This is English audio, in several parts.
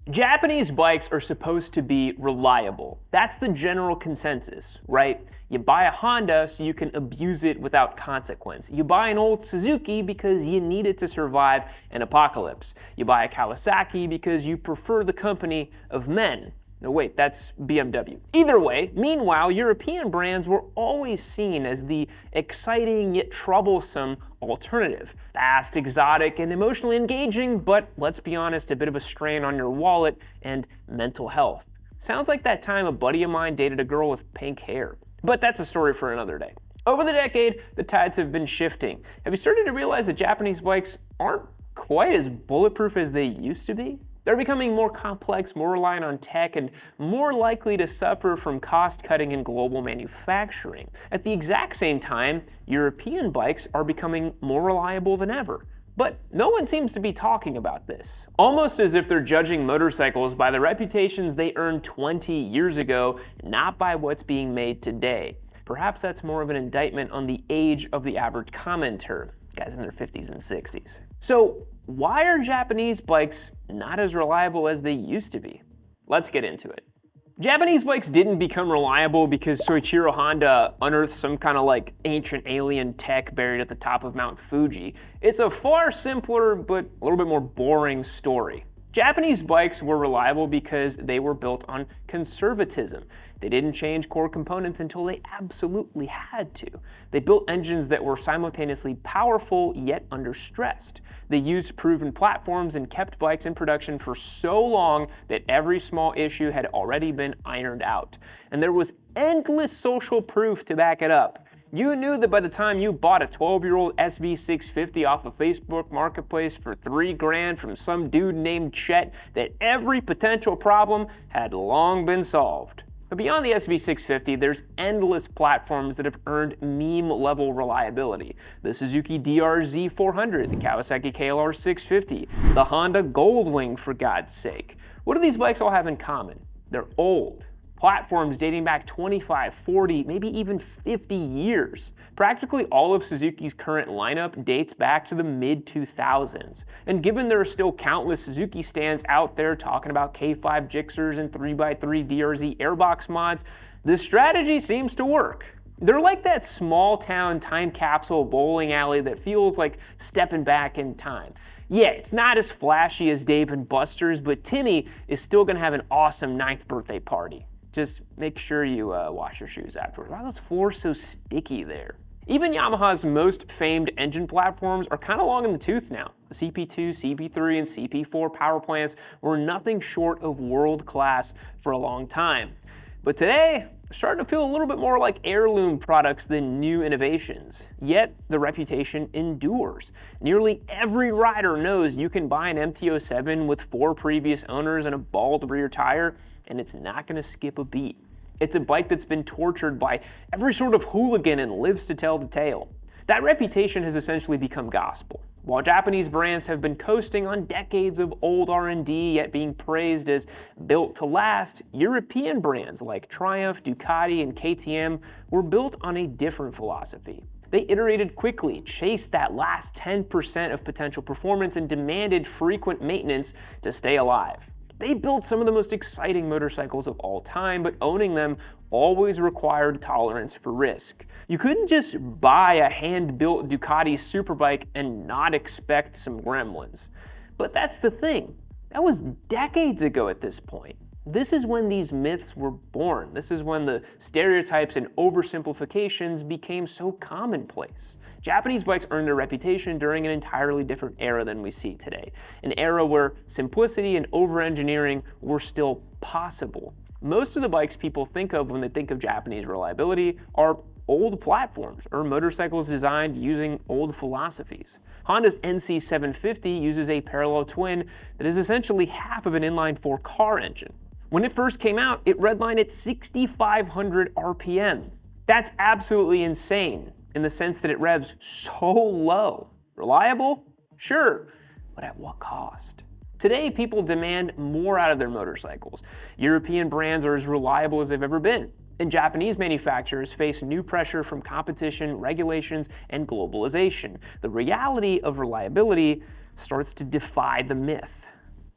Japanese bikes are supposed to be reliable. That's the general consensus, right? You buy a Honda so you can abuse it without consequence. You buy an old Suzuki because you need it to survive an apocalypse. You buy a Kawasaki because you prefer the company of men. No, wait, that's BMW. Either way, meanwhile, European brands were always seen as the exciting yet troublesome alternative. Fast, exotic, and emotionally engaging, but let's be honest, a bit of a strain on your wallet and mental health. Sounds like that time a buddy of mine dated a girl with pink hair. But that's a story for another day. Over the decade, the tides have been shifting. Have you started to realize that Japanese bikes aren't quite as bulletproof as they used to be? They're becoming more complex, more reliant on tech, and more likely to suffer from cost-cutting and global manufacturing. At the exact same time, European bikes are becoming more reliable than ever. But no one seems to be talking about this. Almost as if they're judging motorcycles by the reputations they earned 20 years ago, not by what's being made today. Perhaps that's more of an indictment on the age of the average commenter, guys in their 50s and 60s. So, why are Japanese bikes not as reliable as they used to be? Let's get into it. Japanese bikes didn't become reliable because Soichiro Honda unearthed some kind of like ancient alien tech buried at the top of Mount Fuji. It's a far simpler but a little bit more boring story. Japanese bikes were reliable because they were built on conservatism. They didn't change core components until they absolutely had to. They built engines that were simultaneously powerful yet under-stressed. They used proven platforms and kept bikes in production for so long that every small issue had already been ironed out. And there was endless social proof to back it up. You knew that by the time you bought a 12-year-old SV650 off of Facebook Marketplace for $3,000 from some dude named Chet, that every potential problem had long been solved. But beyond the SV650, there's endless platforms that have earned meme-level reliability. The Suzuki DRZ400, the Kawasaki KLR650, the Honda Goldwing, for God's sake. What do these bikes all have in common? They're old. Platforms dating back 25, 40, maybe even 50 years. Practically all of Suzuki's current lineup dates back to the mid-2000s. And given there are still countless Suzuki stands out there talking about K5 Gixxers and 3x3 DRZ airbox mods, this strategy seems to work. They're like that small town time capsule bowling alley that feels like stepping back in time. Yeah, it's not as flashy as Dave and Buster's, but Timmy is still gonna have an awesome 9th birthday party. Just make sure you wash your shoes afterwards. Why are those floors so sticky there? Even Yamaha's most famed engine platforms are kind of long in the tooth now. The CP2, CP3, and CP4 power plants were nothing short of world class for a long time. But today, they're starting to feel a little bit more like heirloom products than new innovations. Yet, the reputation endures. Nearly every rider knows you can buy an MT-07 with 4 previous owners and a bald rear tire, and it's not gonna skip a beat. It's a bike that's been tortured by every sort of hooligan and lives to tell the tale. That reputation has essentially become gospel. While Japanese brands have been coasting on decades of old R&D yet being praised as built to last, European brands like Triumph, Ducati, and KTM were built on a different philosophy. They iterated quickly, chased that last 10% of potential performance, and demanded frequent maintenance to stay alive. They built some of the most exciting motorcycles of all time, but owning them always required tolerance for risk. You couldn't just buy a hand-built Ducati superbike and not expect some gremlins. But that's the thing. That was decades ago at this point. This is when these myths were born. This is when the stereotypes and oversimplifications became so commonplace. Japanese bikes earned their reputation during an entirely different era than we see today. An era where simplicity and over-engineering were still possible. Most of the bikes people think of when they think of Japanese reliability are old platforms or motorcycles designed using old philosophies. Honda's NC750 uses a parallel twin that is essentially half of an inline-4 car engine. When it first came out, it redlined at 6,500 RPM. That's absolutely insane in the sense that it revs so low. Reliable? Sure, but at what cost? Today, people demand more out of their motorcycles. European brands are as reliable as they've ever been, and Japanese manufacturers face new pressure from competition, regulations, and globalization. The reality of reliability starts to defy the myth.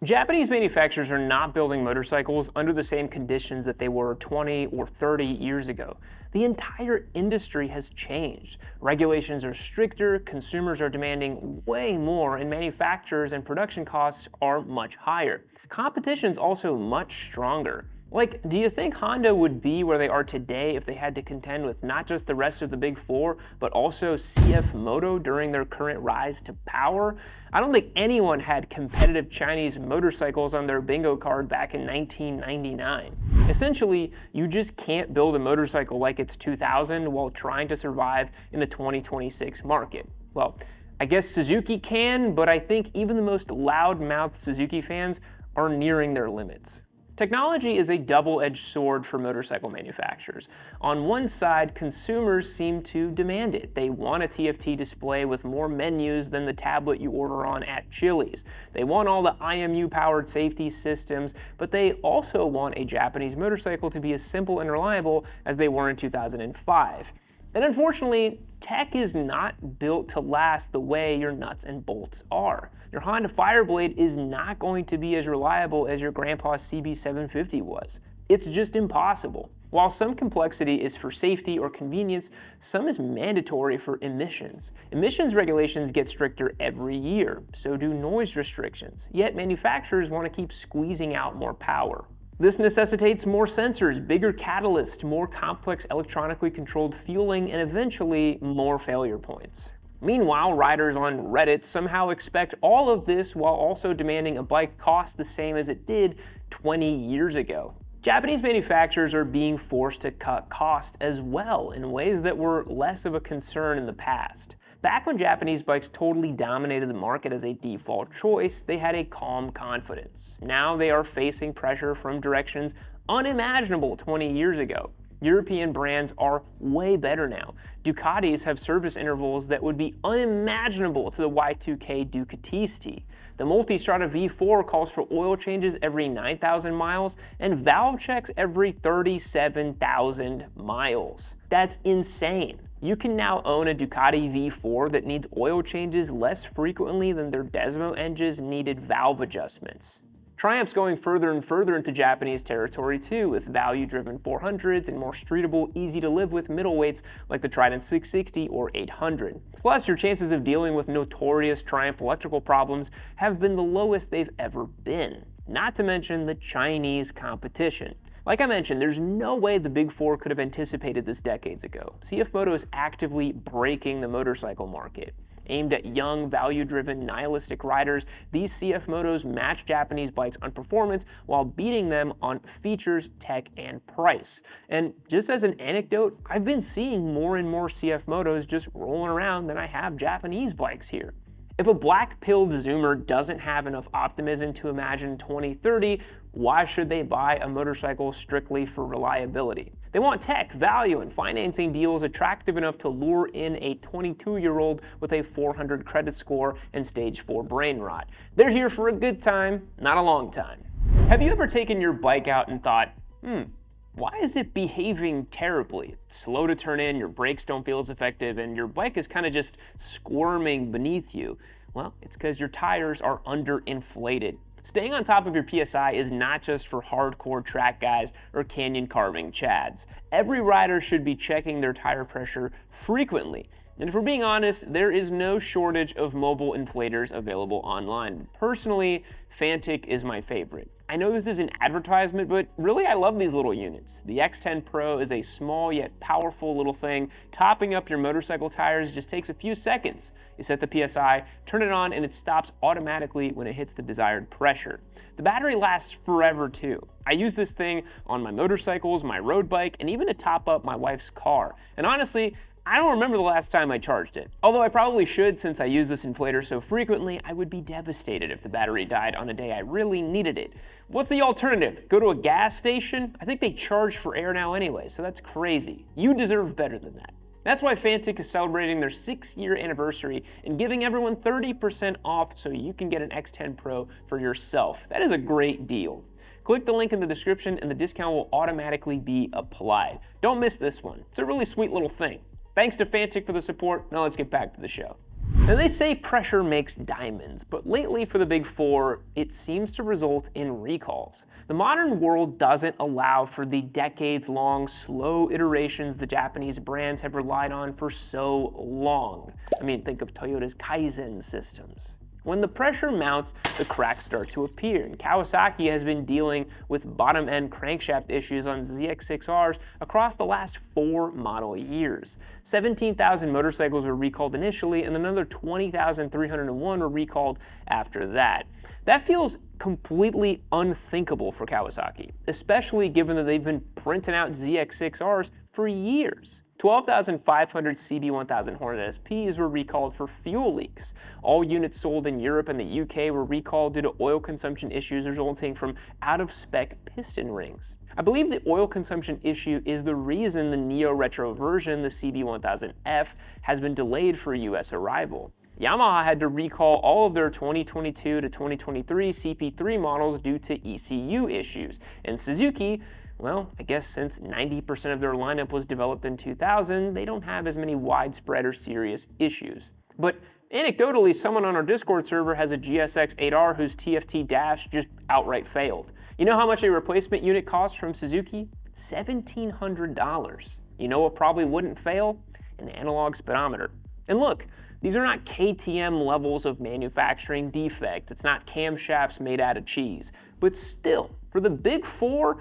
Japanese manufacturers are not building motorcycles under the same conditions that they were 20 or 30 years ago. The entire industry has changed. Regulations are stricter, consumers are demanding way more, and manufacturers and production costs are much higher. Competition's also much stronger. Like, do you think Honda would be where they are today if they had to contend with not just the rest of the big four, but also CF Moto during their current rise to power? I don't think anyone had competitive Chinese motorcycles on their bingo card back in 1999. Essentially, you just can't build a motorcycle like it's 2000 while trying to survive in the 2026 market. Well, I guess Suzuki can, but I think even the most loud-mouthed Suzuki fans are nearing their limits. Technology is a double-edged sword for motorcycle manufacturers. On one side, consumers seem to demand it. They want a TFT display with more menus than the tablet you order on at Chili's. They want all the IMU-powered safety systems, but they also want a Japanese motorcycle to be as simple and reliable as they were in 2005. And unfortunately, tech is not built to last the way your nuts and bolts are. Your Honda Fireblade is not going to be as reliable as your grandpa's CB750 was. It's just impossible. While some complexity is for safety or convenience, some is mandatory for emissions. Emissions regulations get stricter every year, so do noise restrictions. Yet manufacturers want to keep squeezing out more power. This necessitates more sensors, bigger catalysts, more complex electronically controlled fueling, and eventually more failure points. Meanwhile, riders on Reddit somehow expect all of this while also demanding a bike cost the same as it did 20 years ago. Japanese manufacturers are being forced to cut costs as well in ways that were less of a concern in the past. Back when Japanese bikes totally dominated the market as a default choice, they had a calm confidence. Now they are facing pressure from directions unimaginable 20 years ago. European brands are way better now. Ducatis have service intervals that would be unimaginable to the Y2K Ducatisti. The Multistrada V4 calls for oil changes every 9,000 miles and valve checks every 37,000 miles. That's insane. You can now own a Ducati V4 that needs oil changes less frequently than their Desmo engines needed valve adjustments. Triumph's going further and further into Japanese territory too, with value-driven 400s and more streetable, easy-to-live-with middleweights like the Trident 660 or 800. Plus, your chances of dealing with notorious Triumph electrical problems have been the lowest they've ever been. Not to mention the Chinese competition. Like I mentioned, there's no way the Big Four could have anticipated this decades ago. CF Moto is actively breaking the motorcycle market. Aimed at young, value-driven, nihilistic riders, these CF Motos match Japanese bikes on performance while beating them on features, tech, and price. And just as an anecdote, I've been seeing more and more CF Motos just rolling around than I have Japanese bikes here. If a black-pilled Zoomer doesn't have enough optimism to imagine 2030, why should they buy a motorcycle strictly for reliability? They want tech, value, and financing deals attractive enough to lure in a 22-year-old with a 400 credit score and stage 4 brain rot. They're here for a good time, not a long time. Have you ever taken your bike out and thought, why is it behaving terribly? It's slow to turn in, your brakes don't feel as effective, and your bike is kind of just squirming beneath you? Well, it's because your tires are underinflated. Staying on top of your PSI is not just for hardcore track guys or canyon carving chads. Every rider should be checking their tire pressure frequently. And if we're being honest, there is no shortage of mobile inflators available online. Personally, Fanttik is my favorite. I know this is an advertisement, but really I love these little units. The X10 Pro is a small yet powerful little thing. Topping up your motorcycle tires just takes a few seconds. You set the PSI, turn it on, and it stops automatically when it hits the desired pressure. The battery lasts forever too. I use this thing on my motorcycles, my road bike, and even to top up my wife's car. And honestly, I don't remember the last time I charged it. Although I probably should, since I use this inflator so frequently. I would be devastated if the battery died on a day I really needed it. What's the alternative? Go to a gas station? I think they charge for air now anyway, so that's crazy. You deserve better than that. That's why Fanttik is celebrating their 6-year anniversary and giving everyone 30% off so you can get an X10 Pro for yourself. That is a great deal. Click the link in the description and the discount will automatically be applied. Don't miss this one. It's a really sweet little thing. Thanks to Fanttik for the support. Now let's get back to the show. Now they say pressure makes diamonds, but lately for the big four, it seems to result in recalls. The modern world doesn't allow for the decades-long slow iterations the Japanese brands have relied on for so long. I mean, think of Toyota's Kaizen systems. When the pressure mounts, the cracks start to appear, and Kawasaki has been dealing with bottom-end crankshaft issues on ZX6Rs across the last 4 model years. 17,000 motorcycles were recalled initially, and another 20,301 were recalled after that. That feels completely unthinkable for Kawasaki, especially given that they've been printing out ZX6Rs for years. 12,500 CB1000 Hornet SPs were recalled for fuel leaks. All units sold in Europe and the UK were recalled due to oil consumption issues resulting from out-of-spec piston rings. I believe the oil consumption issue is the reason the Neo Retro version, the CB1000F, has been delayed for US arrival. Yamaha had to recall all of their 2022 to 2023 CP3 models due to ECU issues, and Suzuki, well, I guess since 90% of their lineup was developed in 2000, they don't have as many widespread or serious issues. But anecdotally, someone on our Discord server has a GSX 8R whose TFT dash just outright failed. You know how much a replacement unit costs from Suzuki? $1,700. You know what probably wouldn't fail? An analog speedometer. And look, these are not KTM levels of manufacturing defect. It's not camshafts made out of cheese. But still, for the big four,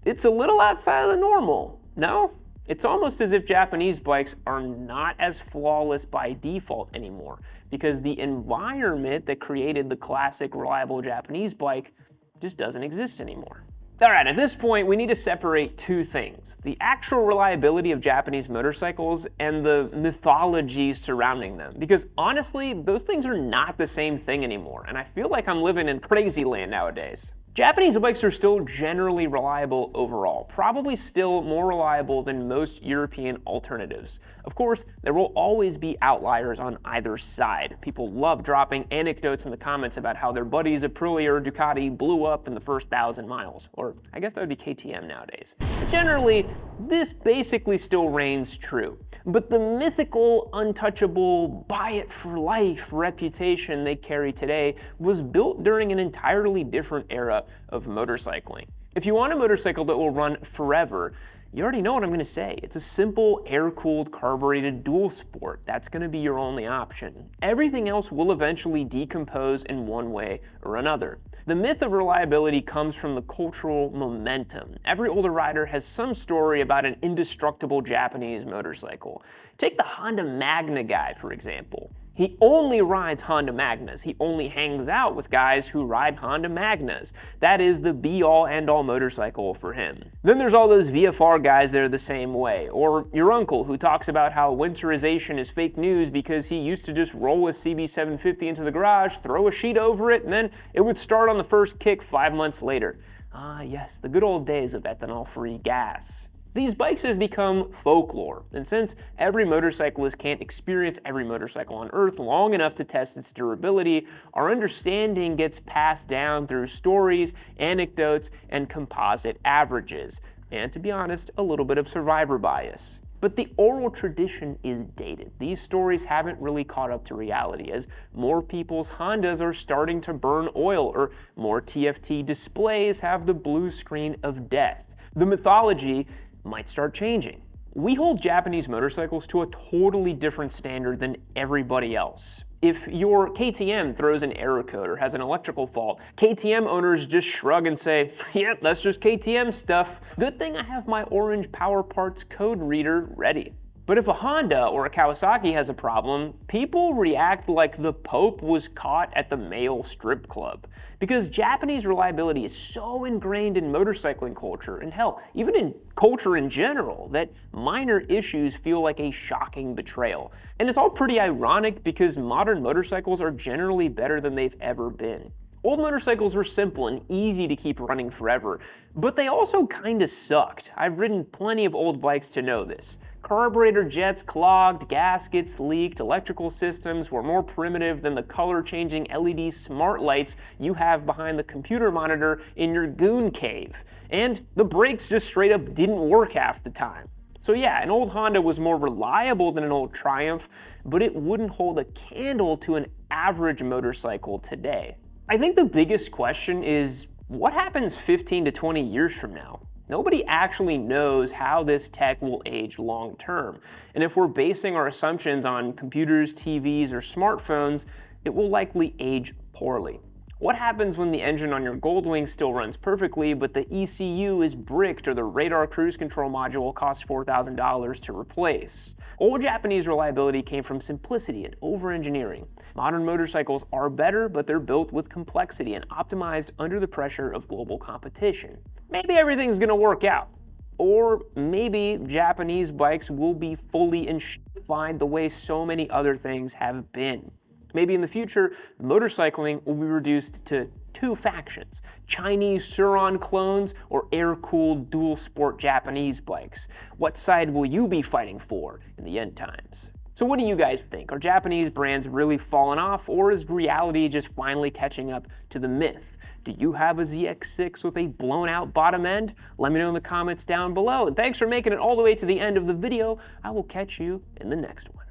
it's a little outside of the normal, no? It's almost as if Japanese bikes are not as flawless by default anymore, because the environment that created the classic reliable Japanese bike just doesn't exist anymore. All right, at this point, we need to separate two things: the actual reliability of Japanese motorcycles and the mythology surrounding them. Because honestly, those things are not the same thing anymore, and I feel like I'm living in crazy land nowadays. Japanese bikes are still generally reliable overall, probably still more reliable than most European alternatives. Of course, there will always be outliers on either side. People love dropping anecdotes in the comments about how their buddy's Aprilia or Ducati blew up in the first 1,000 miles, or I guess that would be KTM nowadays. But generally, this basically still reigns true. But the mythical, untouchable, buy it for life reputation they carry today was built during an entirely different era of motorcycling. If you want a motorcycle that will run forever, you already know what I'm going to say. It's a simple air-cooled carbureted dual sport. That's going to be your only option. Everything else will eventually decompose in one way or another. The myth of reliability comes from the cultural momentum. Every older rider has some story about an indestructible Japanese motorcycle. Take the Honda Magna guy, for example. He only rides Honda Magnas. He only hangs out with guys who ride Honda Magnas. That is the be-all, end-all motorcycle for him. Then there's all those VFR guys that are the same way. Or your uncle who talks about how winterization is fake news because he used to just roll his CB750 into the garage, throw a sheet over it, and then it would start on the first kick 5 months later. Ah yes, the good old days of ethanol-free gas. These bikes have become folklore, and since every motorcyclist can't experience every motorcycle on Earth long enough to test its durability, our understanding gets passed down through stories, anecdotes, and composite averages, and to be honest, a little bit of survivor bias. But the oral tradition is dated. These stories haven't really caught up to reality, as more people's Hondas are starting to burn oil, or more TFT displays have the blue screen of death. The mythology might start changing. We hold Japanese motorcycles to a totally different standard than everybody else. If your KTM throws an error code or has an electrical fault, KTM owners just shrug and say, yeah, that's just KTM stuff. Good thing I have my orange Power Parts code reader ready. But if a Honda or a Kawasaki has a problem, people react like the Pope was caught at the male strip club. Because Japanese reliability is so ingrained in motorcycling culture, and hell, even in culture in general, that minor issues feel like a shocking betrayal. And it's all pretty ironic because modern motorcycles are generally better than they've ever been. Old motorcycles were simple and easy to keep running forever, but they also kinda sucked. I've ridden plenty of old bikes to know this. Carburetor jets clogged, gaskets leaked, electrical systems were more primitive than the color-changing LED smart lights you have behind the computer monitor in your goon cave. And the brakes just straight up didn't work half the time. So yeah, an old Honda was more reliable than an old Triumph, but it wouldn't hold a candle to an average motorcycle today. I think the biggest question is, what happens 15 to 20 years from now? Nobody actually knows how this tech will age long term. And if we're basing our assumptions on computers, TVs, or smartphones, it will likely age poorly. What happens when the engine on your Goldwing still runs perfectly, but the ECU is bricked or the radar cruise control module costs $4,000 to replace? Old Japanese reliability came from simplicity and over-engineering. Modern motorcycles are better, but they're built with complexity and optimized under the pressure of global competition. Maybe everything's gonna work out. Or maybe Japanese bikes will be fully enshrined the way so many other things have been. Maybe in the future, motorcycling will be reduced to two factions: Chinese Suron clones or air-cooled dual-sport Japanese bikes. What side will you be fighting for in the end times? So what do you guys think? Are Japanese brands really falling off, or is reality just finally catching up to the myth? Do you have a ZX6 with a blown-out bottom end? Let me know in the comments down below. And thanks for making it all the way to the end of the video. I will catch you in the next one.